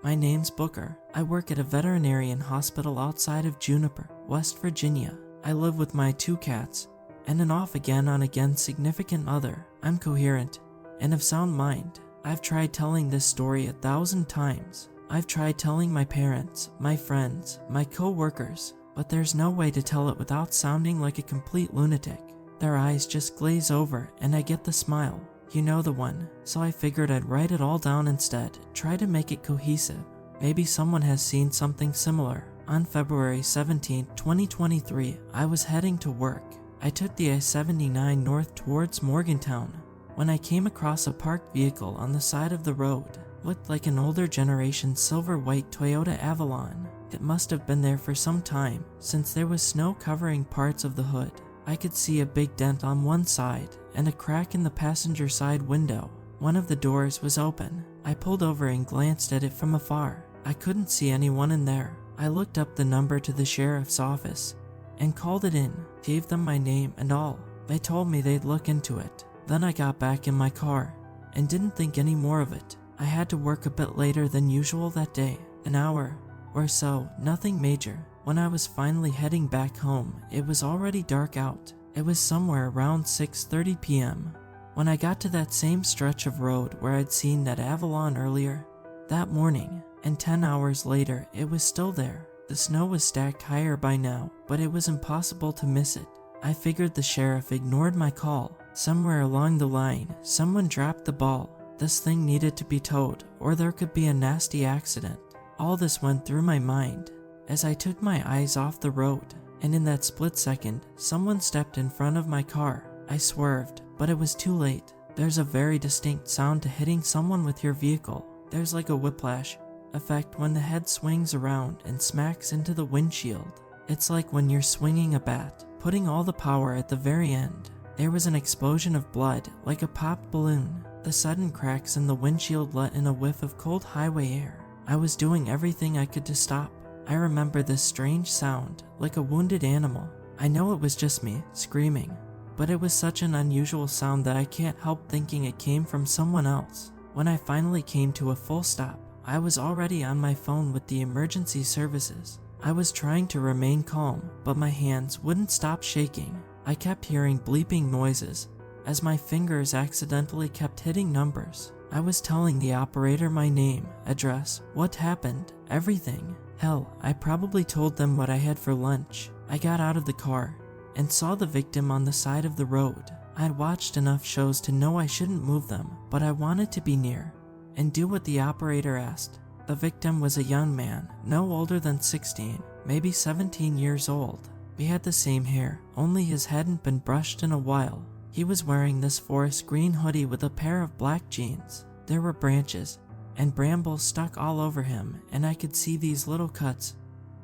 My name's Booker. I work at a veterinarian hospital outside of Juniper, West Virginia. I live with my 2 cats and an off-again on-again significant other. I'm coherent and of sound mind. I've tried telling this story 1,000 times. I've tried telling my parents, my friends, my co-workers, but there's no way to tell it without sounding like a complete lunatic. Their eyes just glaze over and I get the smile. You know the one. So I figured I'd write it all down instead, try to make it cohesive. Maybe someone has seen something similar. On February 17, 2023, I was heading to work. I took the I-79 north towards Morgantown when I came across a parked vehicle on the side of the road. Looked like an older generation silver-white Toyota Avalon. It must have been there for some time, since there was snow covering parts of the hood. I could see a big dent on one side and a crack in the passenger side window. One of the doors was open. I pulled over and glanced at it from afar. I couldn't see anyone in there. I looked up the number to the sheriff's office and called it in, gave them my name and all. They told me they'd look into it. Then I got back in my car and didn't think any more of it. I had to work a bit later than usual that day, an hour or so, nothing major. When I was finally heading back home, it was already dark out. It was somewhere around 6:30 p.m. when I got to that same stretch of road where I'd seen that Avalon earlier that morning, and 10 hours later it was still there. The snow was stacked higher by now, but it was impossible to miss it. I figured the sheriff ignored my call. Somewhere along the line, someone dropped the ball. This thing needed to be towed, or there could be a nasty accident. All this went through my mind as I took my eyes off the road, and in that split second, someone stepped in front of my car. I swerved, but it was too late. There's a very distinct sound to hitting someone with your vehicle. There's like a whiplash effect when the head swings around and smacks into the windshield. It's like when you're swinging a bat, putting all the power at the very end. There was an explosion of blood, like a popped balloon. The sudden cracks in the windshield let in a whiff of cold highway air. I was doing everything I could to stop. I remember this strange sound, like a wounded animal. I know it was just me, screaming, but it was such an unusual sound that I can't help thinking it came from someone else. When I finally came to a full stop, I was already on my phone with the emergency services. I was trying to remain calm, but my hands wouldn't stop shaking. I kept hearing bleeping noises as my fingers accidentally kept hitting numbers. I was telling the operator my name, address, what happened, everything. Hell, I probably told them what I had for lunch. I got out of the car and saw the victim on the side of the road. I'd watched enough shows to know I shouldn't move them, but I wanted to be near and do what the operator asked. The victim was a young man, no older than 16, maybe 17 years old. We had the same hair, only his hadn't been brushed in a while. He was wearing this forest green hoodie with a pair of black jeans. There were branches and brambles stuck all over him, and I could see these little cuts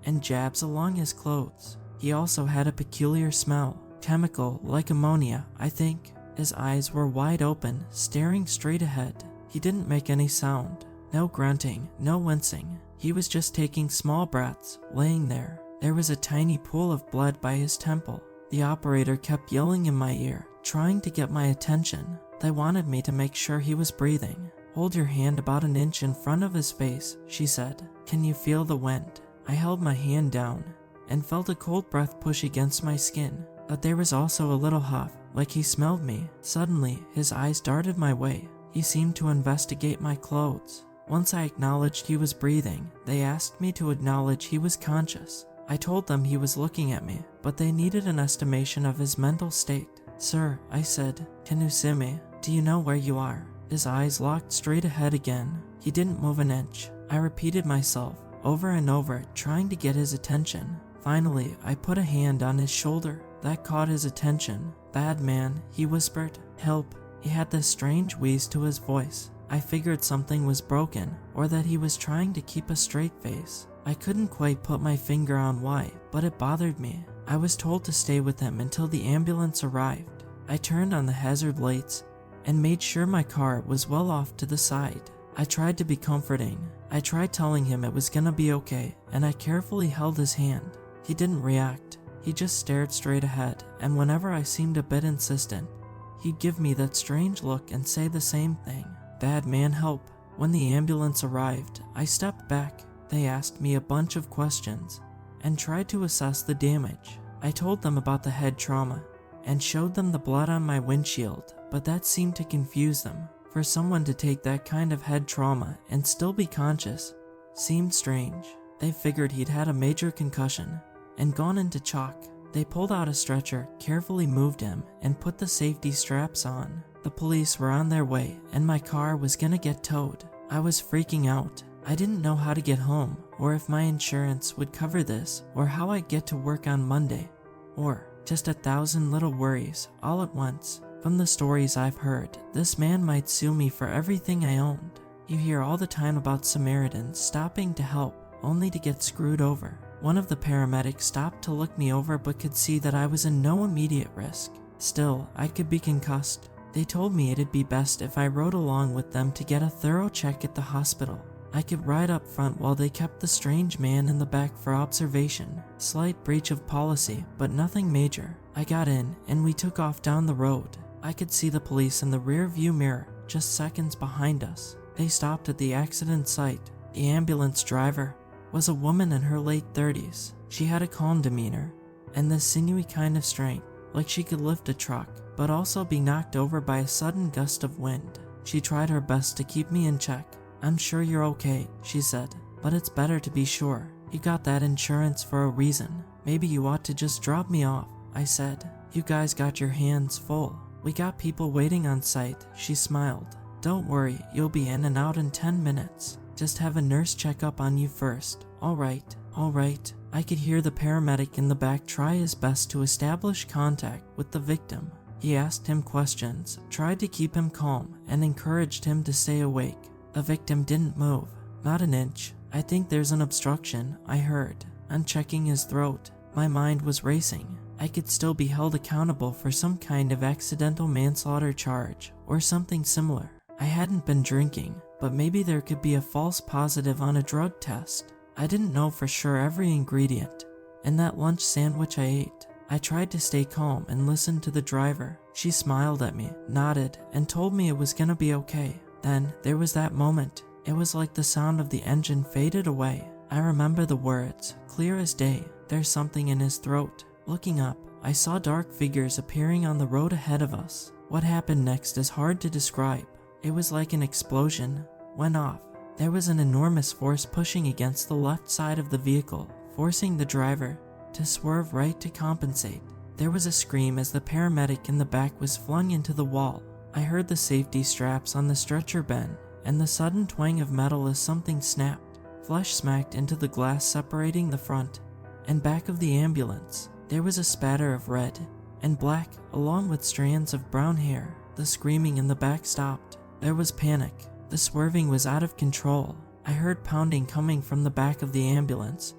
and jabs along his clothes. He also had a peculiar smell, chemical, like ammonia, I think. His eyes were wide open, staring straight ahead. He didn't make any sound. No grunting, no wincing. He was just taking small breaths, laying there. There was a tiny pool of blood by his temple. The operator kept yelling in my ear, trying to get my attention. They wanted me to make sure he was breathing. Hold your hand about an inch in front of his face, she said. Can you feel the wind? I held my hand down and felt a cold breath push against my skin, but there was also a little huff, like he smelled me. Suddenly, his eyes darted my way. He seemed to investigate my clothes. Once I acknowledged he was breathing, they asked me to acknowledge he was conscious. I told them he was looking at me, but they needed an estimation of his mental state. Sir, I said, can you see me? Do you know where you are? His eyes locked straight ahead again. He didn't move an inch. I repeated myself over and over, trying to get his attention. Finally, I put a hand on his shoulder. That caught his attention. Bad man, he whispered. Help. He had this strange wheeze to his voice. I figured something was broken, or that he was trying to keep a straight face. I couldn't quite put my finger on why, but it bothered me. I was told to stay with him until the ambulance arrived. I turned on the hazard lights and made sure my car was well off to the side. I tried to be comforting. I tried telling him it was gonna be okay, and I carefully held his hand. He didn't react. He just stared straight ahead, and whenever I seemed a bit insistent, he'd give me that strange look and say the same thing. Bad man, help. When the ambulance arrived, I stepped back. They asked me a bunch of questions and tried to assess the damage. I told them about the head trauma and showed them the blood on my windshield, but that seemed to confuse them. For someone to take that kind of head trauma and still be conscious seemed strange. They figured he'd had a major concussion and gone into shock. They pulled out a stretcher, carefully moved him, and put the safety straps on. The police were on their way, and my car was gonna get towed. I was freaking out. I didn't know how to get home, or if my insurance would cover this, or how I'd get to work on Monday, or just 1,000 little worries all at once. From the stories I've heard, this man might sue me for everything I owned. You hear all the time about Samaritans stopping to help, only to get screwed over. One of the paramedics stopped to look me over but could see that I was in no immediate risk. Still, I could be concussed. They told me it'd be best if I rode along with them to get a thorough check at the hospital. I could ride up front while they kept the strange man in the back for observation. Slight breach of policy, but nothing major. I got in, and we took off down the road. I could see the police in the rear view mirror, just seconds behind us. They stopped at the accident site. The ambulance driver was a woman in her late 30s. She had a calm demeanor, and this sinewy kind of strength, like she could lift a truck, but also be knocked over by a sudden gust of wind. She tried her best to keep me in check. "I'm sure you're okay," she said, "but it's better to be sure. You got that insurance for a reason. Maybe you ought to just drop me off," I said. "You guys got your hands full. We got people waiting on site," she smiled. "Don't worry, you'll be in and out in 10 minutes. Just have a nurse check up on you first." All right. I could hear the paramedic in the back try his best to establish contact with the victim. He asked him questions, tried to keep him calm, and encouraged him to stay awake. The victim didn't move, not an inch. "I think there's an obstruction," I heard. I'm checking his throat. My mind was racing. I could still be held accountable for some kind of accidental manslaughter charge, or something similar. I hadn't been drinking, but maybe there could be a false positive on a drug test. I didn't know for sure every ingredient in that lunch sandwich I ate. I tried to stay calm and listen to the driver. She smiled at me, nodded, and told me it was gonna be okay. Then there was that moment. It was like the sound of the engine faded away. I remember the words, clear as day. "There's something in his throat." Looking up, I saw dark figures appearing on the road ahead of us. What happened next is hard to describe. It was like an explosion went off. There was an enormous force pushing against the left side of the vehicle, forcing the driver to swerve right to compensate. There was a scream as the paramedic in the back was flung into the wall. I heard the safety straps on the stretcher bend, and the sudden twang of metal as something snapped. Flesh smacked into the glass separating the front and back of the ambulance. There was a spatter of red and black, along with strands of brown hair. The screaming in the back stopped. There was panic. The swerving was out of control. I heard pounding coming from the back of the ambulance,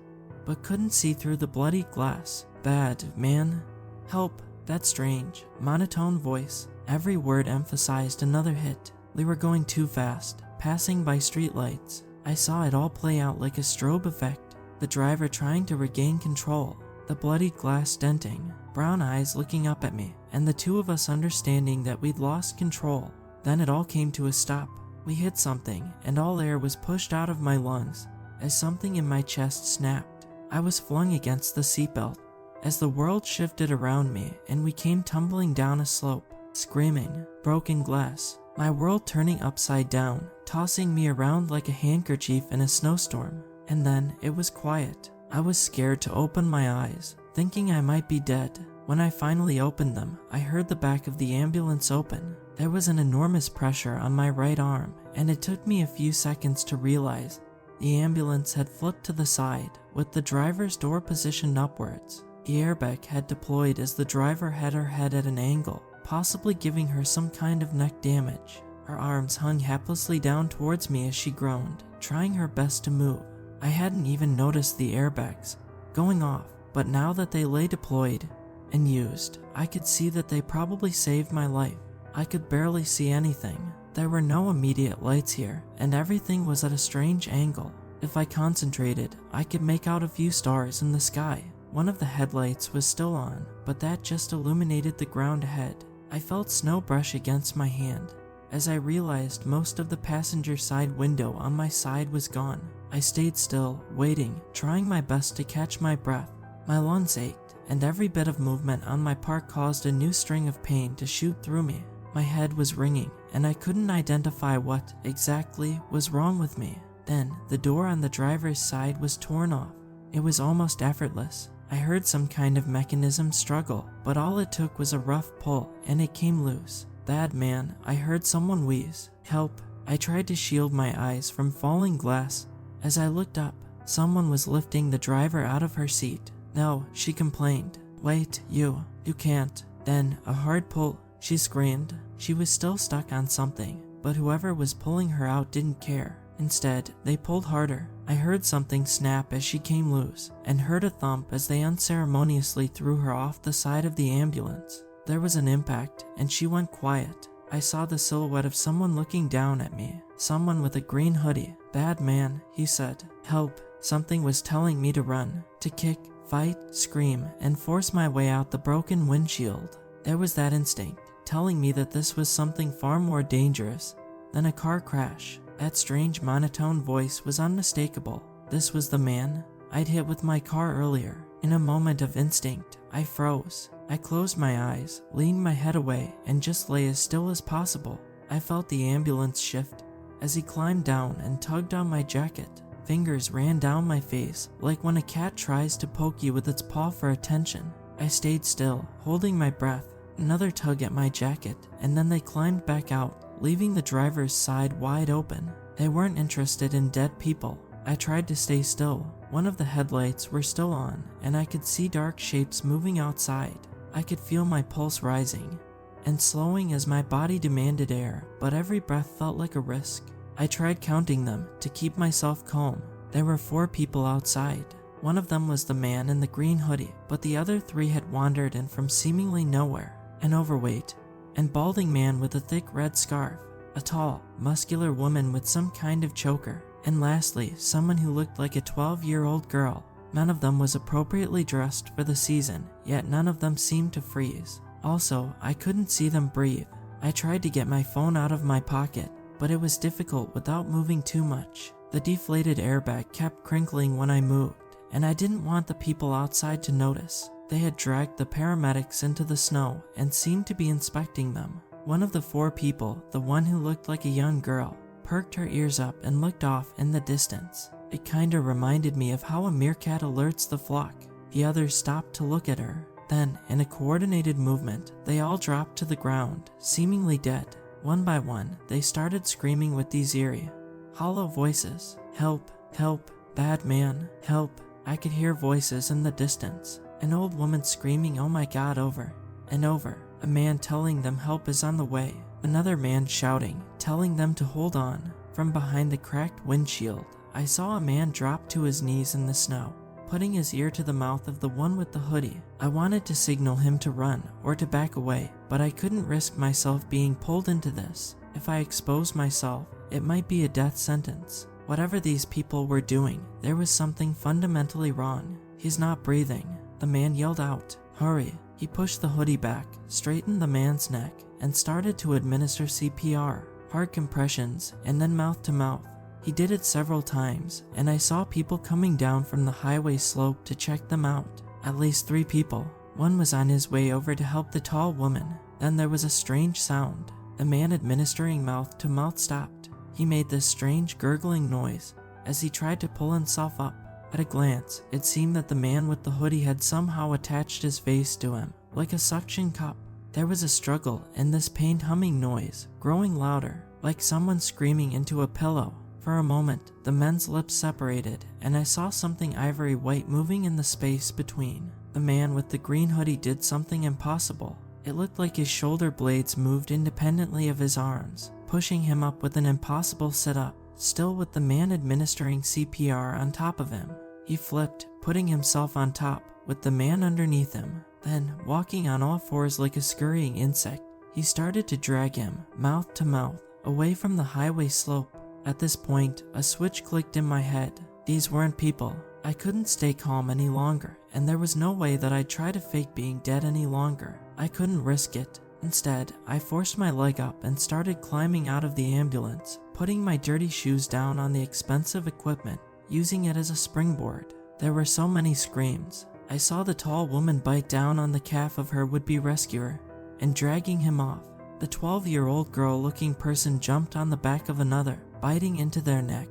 but couldn't see through the bloody glass. "Bad, man. Help." That strange, monotone voice. Every word emphasized another hit. We were going too fast, passing by streetlights. I saw it all play out like a strobe effect. The driver trying to regain control, the bloodied glass denting, brown eyes looking up at me, and the two of us understanding that we'd lost control. Then it all came to a stop. We hit something, and all air was pushed out of my lungs as something in my chest snapped. I was flung against the seatbelt as the world shifted around me, and we came tumbling down a slope, screaming, broken glass, my world turning upside down, tossing me around like a handkerchief in a snowstorm. And then it was quiet. I was scared to open my eyes, thinking I might be dead. When I finally opened them, I heard the back of the ambulance open. There was an enormous pressure on my right arm, and it took me a few seconds to realize the ambulance had flipped to the side, with the driver's door positioned upwards. The airbag had deployed as the driver had her head at an angle, possibly giving her some kind of neck damage. Her arms hung helplessly down towards me as she groaned, trying her best to move. I hadn't even noticed the airbags going off, but now that they lay deployed and used, I could see that they probably saved my life. I could barely see anything. There were no immediate lights here, and everything was at a strange angle. If I concentrated, I could make out a few stars in the sky. One of the headlights was still on, but that just illuminated the ground ahead. I felt snow brush against my hand, as I realized most of the passenger side window on my side was gone. I stayed still, waiting, trying my best to catch my breath. My lungs ached, and every bit of movement on my part caused a new string of pain to shoot through me. My head was ringing, and I couldn't identify what exactly was wrong with me. Then, the door on the driver's side was torn off. It was almost effortless. I heard some kind of mechanism struggle, but all it took was a rough pull, and it came loose. "Bad man," I heard someone wheeze. "Help." I tried to shield my eyes from falling glass. As I looked up, someone was lifting the driver out of her seat. "No," she complained. "Wait, you can't." Then, a hard pull, she screamed. She was still stuck on something, but whoever was pulling her out didn't care. Instead, they pulled harder. I heard something snap as she came loose, and heard a thump as they unceremoniously threw her off the side of the ambulance. There was an impact, and she went quiet. I saw the silhouette of someone looking down at me, someone with a green hoodie. "Bad man," he said. "Help." Something was telling me to run, to kick, fight, scream, and force my way out the broken windshield. There was that instinct, telling me that this was something far more dangerous than a car crash. That strange monotone voice was unmistakable. This was the man I'd hit with my car earlier. In a moment of instinct, I froze. I closed my eyes, leaned my head away, and just lay as still as possible. I felt the ambulance shift as he climbed down and tugged on my jacket. Fingers ran down my face, like when a cat tries to poke you with its paw for attention. I stayed still, holding my breath. Another tug at my jacket, and then they climbed back out, leaving the driver's side wide open. They weren't interested in dead people. I tried to stay still. One of the headlights were still on, and I could see dark shapes moving outside. I could feel my pulse rising and slowing as my body demanded air, but every breath felt like a risk. I tried counting them to keep myself calm. There were 4 people outside. One of them was the man in the green hoodie, but the other 3 had wandered in from seemingly nowhere. An overweight and balding man with a thick red scarf, a tall, muscular woman with some kind of choker, and lastly, someone who looked like a 12-year-old girl. None of them was appropriately dressed for the season, yet none of them seemed to freeze. Also, I couldn't see them breathe. I tried to get my phone out of my pocket, but it was difficult without moving too much. The deflated airbag kept crinkling when I moved, and I didn't want the people outside to notice. They had dragged the paramedics into the snow and seemed to be inspecting them. One of the 4 people, the one who looked like a young girl, perked her ears up and looked off in the distance. It kinda reminded me of how a meerkat alerts the flock. The others stopped to look at her. Then, in a coordinated movement, they all dropped to the ground, seemingly dead. One by one, they started screaming with these eerie, hollow voices. "Help, help, bad man, help." I could hear voices in the distance. An old woman screaming "Oh my God" over and over. A man telling them help is on the way. Another man shouting, telling them to hold on. From behind the cracked windshield, I saw a man drop to his knees in the snow, putting his ear to the mouth of the one with the hoodie. I wanted to signal him to run or to back away, but I couldn't risk myself being pulled into this. If I exposed myself, it might be a death sentence. Whatever these people were doing, there was something fundamentally wrong. "He's not breathing," the man yelled out. "Hurry." He pushed the hoodie back, straightened the man's neck, and started to administer CPR, hard compressions, and then mouth to mouth. He did it several times, and I saw people coming down from the highway slope to check them out. At least 3 people. One was on his way over to help the tall woman. Then there was a strange sound. The man administering mouth to mouth stopped. He made this strange gurgling noise as he tried to pull himself up. At a glance, it seemed that the man with the hoodie had somehow attached his face to him, like a suction cup. There was a struggle, and this pained humming noise, growing louder, like someone screaming into a pillow. For a moment, the men's lips separated, and I saw something ivory white moving in the space between. The man with the green hoodie did something impossible. It looked like his shoulder blades moved independently of his arms, pushing him up with an impossible sit-up, still with the man administering CPR on top of him. He flipped, putting himself on top, with the man underneath him. Then, walking on all 4s like a scurrying insect, he started to drag him, mouth to mouth, away from the highway slope. At this point, a switch clicked in my head. These weren't people. I couldn't stay calm any longer, and there was no way that I'd try to fake being dead any longer. I couldn't risk it. Instead, I forced my leg up and started climbing out of the ambulance, putting my dirty shoes down on the expensive equipment, using it as a springboard. There were so many screams. I saw the tall woman bite down on the calf of her would-be rescuer and dragging him off. The 12-year-old girl-looking person jumped on the back of another, biting into their neck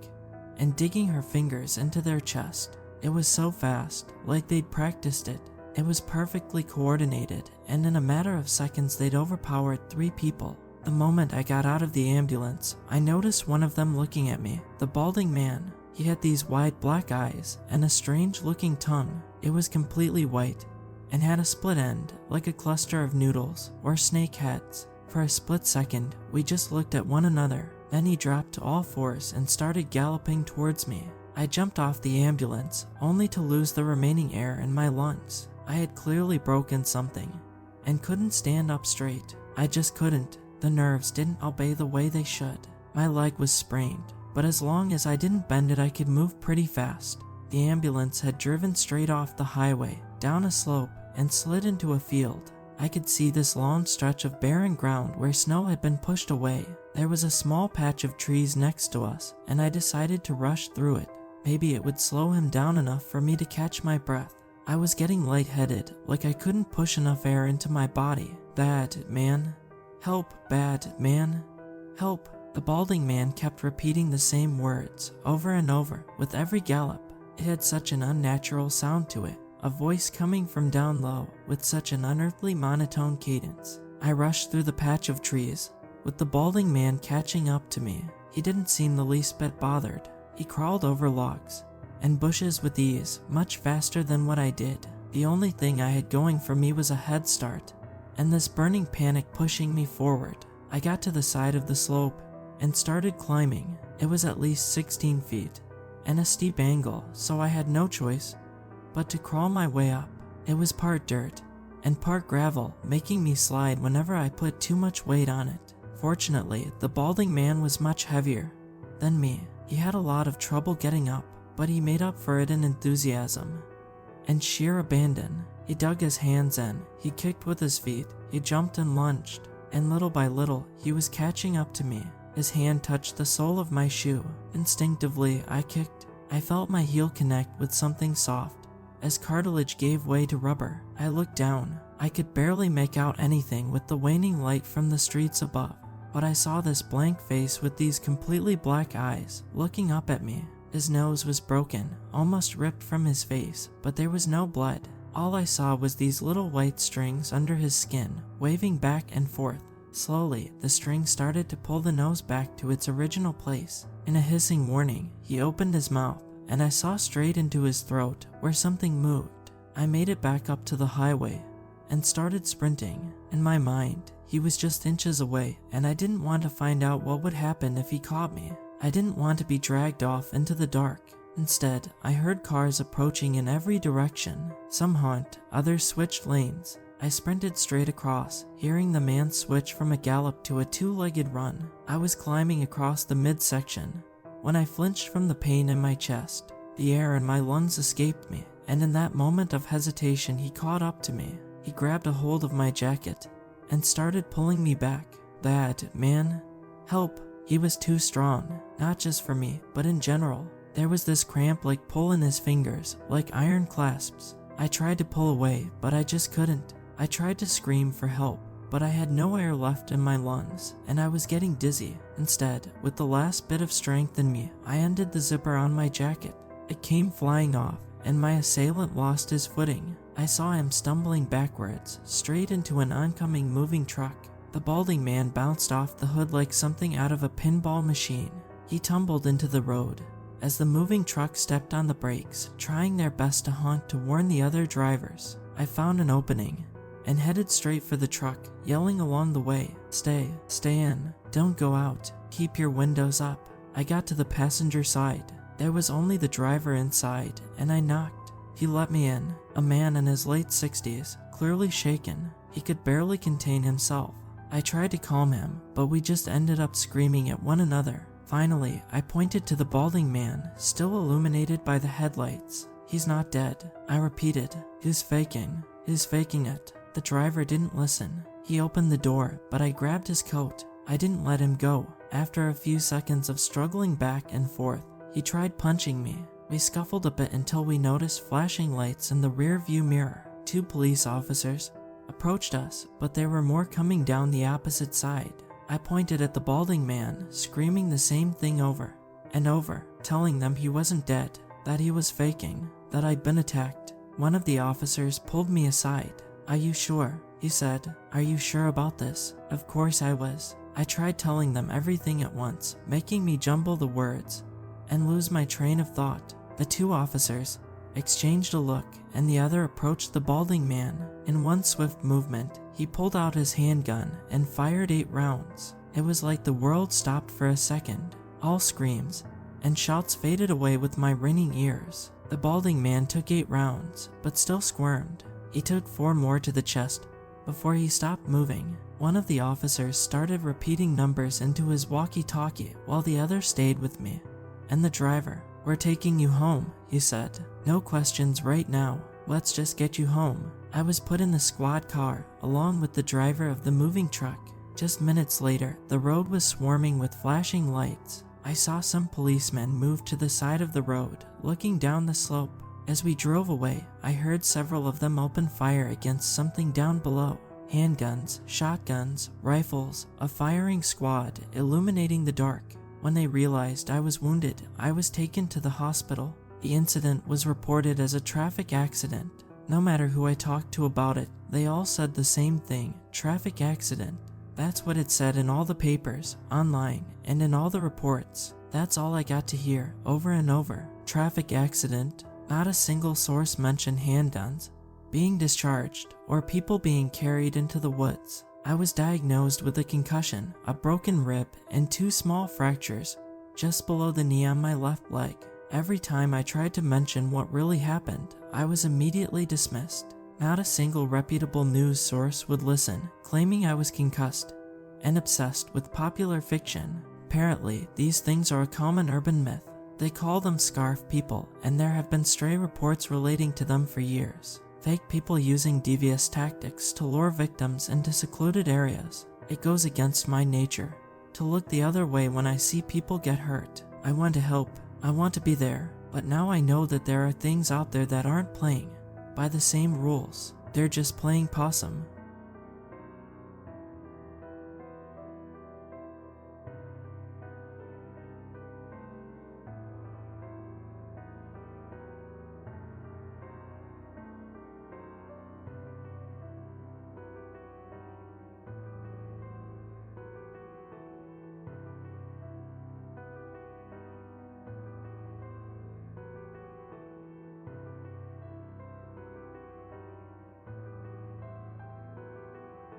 and digging her fingers into their chest. It was so fast, like they'd practiced it. It was perfectly coordinated, and in a matter of seconds they'd overpowered 3 people. The moment I got out of the ambulance, I noticed one of them looking at me, the balding man. He had these wide black eyes and a strange-looking tongue. It was completely white and had a split end, like a cluster of noodles or snake heads. For a split second, we just looked at one another. Then he dropped to all fours and started galloping towards me. I jumped off the ambulance, only to lose the remaining air in my lungs. I had clearly broken something and couldn't stand up straight. I just couldn't. The nerves didn't obey the way they should. My leg was sprained, but as long as I didn't bend it, I could move pretty fast. The ambulance had driven straight off the highway, down a slope, and slid into a field. I could see this long stretch of barren ground where snow had been pushed away. There was a small patch of trees next to us, and I decided to rush through it. Maybe it would slow him down enough for me to catch my breath. I was getting lightheaded, like I couldn't push enough air into my body. Bad man. Help, bad man. Help. The balding man kept repeating the same words over and over with every gallop. It had such an unnatural sound to it, a voice coming from down low with such an unearthly monotone cadence. I rushed through the patch of trees, with the balding man catching up to me. He didn't seem the least bit bothered. He crawled over logs and bushes with ease, much faster than what I did. The only thing I had going for me was a head start, and this burning panic pushing me forward. I got to the side of the slope and started climbing. It was at least 16 feet and a steep angle, so I had no choice but to crawl my way up. It was part dirt and part gravel, making me slide whenever I put too much weight on it. Fortunately, the balding man was much heavier than me. He had a lot of trouble getting up, but he made up for it in enthusiasm and sheer abandon. He dug his hands in, he kicked with his feet, he jumped and lunged, and little by little, he was catching up to me. His hand touched the sole of my shoe. Instinctively, I kicked. I felt my heel connect with something soft. As cartilage gave way to rubber, I looked down. I could barely make out anything with the waning light from the streets above, but I saw this blank face with these completely black eyes looking up at me. His nose was broken, almost ripped from his face, but there was no blood. All I saw was these little white strings under his skin, waving back and forth. Slowly, the string started to pull the nose back to its original place. In a hissing warning, he opened his mouth, and I saw straight into his throat where something moved. I made it back up to the highway and started sprinting. In my mind, he was just inches away, and I didn't want to find out what would happen if he caught me. I didn't want to be dragged off into the dark. Instead, I heard cars approaching in every direction. Some honked, others switched lanes. I sprinted straight across, hearing the man switch from a gallop to a two-legged run. I was climbing across the midsection when I flinched from the pain in my chest. The air in my lungs escaped me, and in that moment of hesitation, he caught up to me. He grabbed a hold of my jacket and started pulling me back. Bad man. Help. He was too strong, not just for me, but in general. There was this cramp-like pull in his fingers, like iron clasps. I tried to pull away, but I just couldn't. I tried to scream for help, but I had no air left in my lungs, and I was getting dizzy. Instead, with the last bit of strength in me, I undid the zipper on my jacket. It came flying off, and my assailant lost his footing. I saw him stumbling backwards, straight into an oncoming moving truck. The balding man bounced off the hood like something out of a pinball machine. He tumbled into the road as the moving truck stepped on the brakes, trying their best to honk to warn the other drivers. I found an opening and headed straight for the truck, yelling along the way, stay in, don't go out, keep your windows up." I got to the passenger side. There was only the driver inside, and I knocked. He let me in, a man in his late 60s, clearly shaken. He could barely contain himself. I tried to calm him, but we just ended up screaming at one another. Finally, I pointed to the balding man, still illuminated by the headlights. "He's not dead," I repeated. He's faking it." The driver didn't listen. He opened the door, but I grabbed his coat. I didn't let him go. After a few seconds of struggling back and forth, he tried punching me. We scuffled a bit until we noticed flashing lights in the rear view mirror. 2 police officers approached us, but there were more coming down the opposite side. I pointed at the balding man, screaming the same thing over and over, telling them he wasn't dead, that he was faking, that I'd been attacked. One of the officers pulled me aside. "Are you sure?" he said. "Are you sure about this?" Of course I was. I tried telling them everything at once, making me jumble the words and lose my train of thought. The 2 officers exchanged a look, and the other approached the balding man. In one swift movement, he pulled out his handgun and fired 8 rounds. It was like the world stopped for a second. All screams and shouts faded away with my ringing ears. The balding man took 8 rounds, but still squirmed. He took 4 more to the chest before he stopped moving. One of the officers started repeating numbers into his walkie-talkie while the other stayed with me. "And the driver, we're taking you home," he said. "No questions right now. Let's just get you home." I was put in the squad car along with the driver of the moving truck. Just minutes later, the road was swarming with flashing lights. I saw some policemen move to the side of the road, looking down the slope. As we drove away, I heard several of them open fire against something down below. Handguns, shotguns, rifles, a firing squad illuminating the dark. When they realized I was wounded, I was taken to the hospital. The incident was reported as a traffic accident. No matter who I talked to about it, they all said the same thing: traffic accident. That's what it said in all the papers, online, and in all the reports. That's all I got to hear, over and over. Traffic accident. Not a single source mentioned handguns being discharged or people being carried into the woods. I was diagnosed with a concussion, a broken rib, and 2 small fractures just below the knee on my left leg. Every time I tried to mention what really happened, I was immediately dismissed. Not a single reputable news source would listen, claiming I was concussed and obsessed with popular fiction. Apparently, these things are a common urban myth. They call them scarf people, and there have been stray reports relating to them for years. Fake people using devious tactics to lure victims into secluded areas. It goes against my nature to look the other way when I see people get hurt. I want to help. I want to be there. But now I know that there are things out there that aren't playing by the same rules. They're just playing possum.